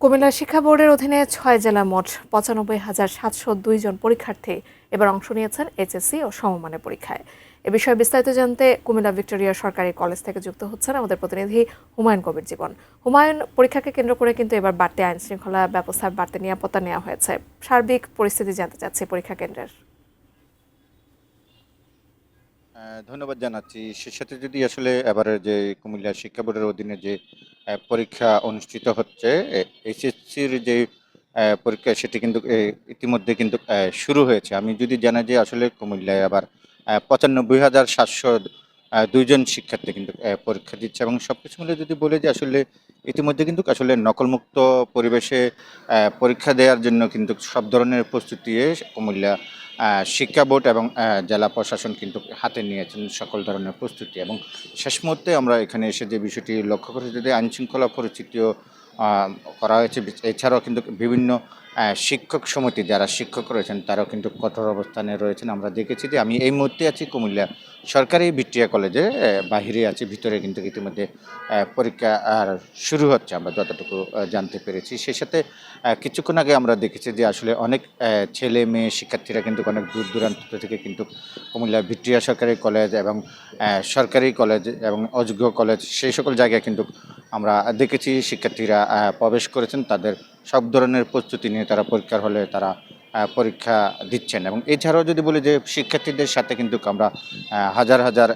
কুমিল্লা শিক্ষা বোর্ডের অধীনে ৬ জেলা মোট ৯৫,৭০২ জন পরীক্ষার্থী এবার অংশ নিয়েছেন এইচএসসি ও সমমানের পরীক্ষায়। এ বিষয়ে বিস্তারিত জানতে কুমিল্লা ভিক্টোরিয়া সরকারি কলেজ থেকে যুক্ত হচ্ছেন আমাদের প্রতিনিধি হুমায়ুন কবির জীবন। হুমায়ুন, পরীক্ষাকে কেন্দ্র করে কিন্তু এবার বাড়তি আইন শৃঙ্খলা ব্যবস্থার বাড়তি নিরাপত্তা নেওয়া হয়েছে। সার্বিক পরিস্থিতি জানতে চাচ্ছি পরীক্ষা কেন্দ্রের। ধন্যবাদ জানাচ্ছি। সে সাথে যদি আসলে এবারে যে কুমিল্লা শিক্ষা বোর্ডের অধীনে যে পরীক্ষা অনুষ্ঠিত হচ্ছে, এইচএসসির যে পরীক্ষা সেটি কিন্তু ইতিমধ্যে কিন্তু শুরু হয়েছে। আমি যদি জানাই যে আসলে কুমিল্লায় আবার ৯৫,৭০২ জন শিক্ষার্থী কিন্তু পরীক্ষা দিচ্ছে এবং সবকিছু মিলে যদি বলি যে আসলে ইতিমধ্যে কিন্তু আসলে নকলমুক্ত পরিবেশে পরীক্ষা দেওয়ার জন্য কিন্তু সব ধরনের প্রস্তুতি কুমিল্লা শিক্ষা বোর্ড এবং জেলা প্রশাসন কিন্তু হাতে নিয়েছেন সকল ধরনের প্রস্তুতি এবং শেষ মুহূর্তে আমরা এখানে এসে যে বিষয়টি লক্ষ্য করেছি যদি আইনশৃঙ্খলা পরিস্থিতিও আহ, করা হয়েছে। এছাড়াও কিন্তু বিভিন্ন শিক্ষক সমিতি যারা শিক্ষক রয়েছেন তারাও কিন্তু কঠোর অবস্থানে রয়েছেন। আমরা দেখেছি যে আমি এই মুহূর্তে আছি কুমিল্লা সরকারি ভিক্টোরিয়া কলেজে, বাহিরে আছি, ভিতরে কিন্তু ইতিমধ্যে পরীক্ষা শুরু হচ্ছে আমরা যতটুকু জানতে পেরেছি। সেই সাথে কিছুক্ষণ আগে আমরা দেখেছি যে আসলে অনেক ছেলে মেয়ে শিক্ষার্থীরা কিন্তু অনেক দূর দূরান্ত থেকে কিন্তু কুমিল্লা ভিক্টোরিয়া সরকারি কলেজ এবং সরকারি কলেজ এবং অযোগ্য কলেজ সেই সকল জায়গায় কিন্তু আমরা দেখেছি শিক্ষার্থীরা প্রবেশ করেছেন। তাদের সব ধরনের প্রস্তুতি নিয়ে তারা পরীক্ষার হলে তারা পরীক্ষা দিচ্ছেন এবং এছাড়াও যদি বলি যে শিক্ষার্থীদের সাথে কিন্তু আমরা হাজার হাজার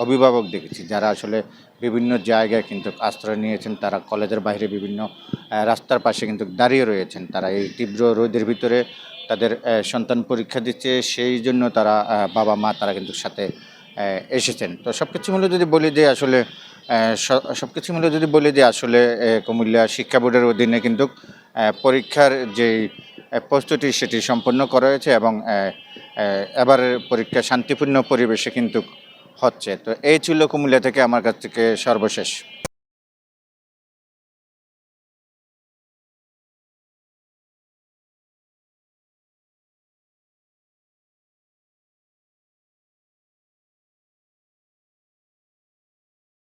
অভিভাবক দেখেছি যারা আসলে বিভিন্ন জায়গায় কিন্তু আশ্রয় নিয়েছেন। তারা কলেজের বাইরে বিভিন্ন রাস্তার পাশে কিন্তু দাঁড়িয়ে রয়েছেন। তারা এই তীব্র রোদের ভিতরে তাদের সন্তান পরীক্ষা দিচ্ছে, সেই জন্য তারা বাবা মা তারা কিন্তু সাথে এসেছেন। তো সব কিছু মিলে যদি বলি যে আসলে সব কিছু মিলে যদি বলি যে আসলে কুমিল্লা শিক্ষা বোর্ডের অধীনে কিন্তু পরীক্ষার যেই প্রস্তুতি সেটি সম্পন্ন করা হয়েছে এবং এবারের পরীক্ষা শান্তিপূর্ণ পরিবেশে কিন্তু হচ্ছে। তো এই ছিল কুমিল্লা থেকে আমার কাছ থেকে সর্বশেষ।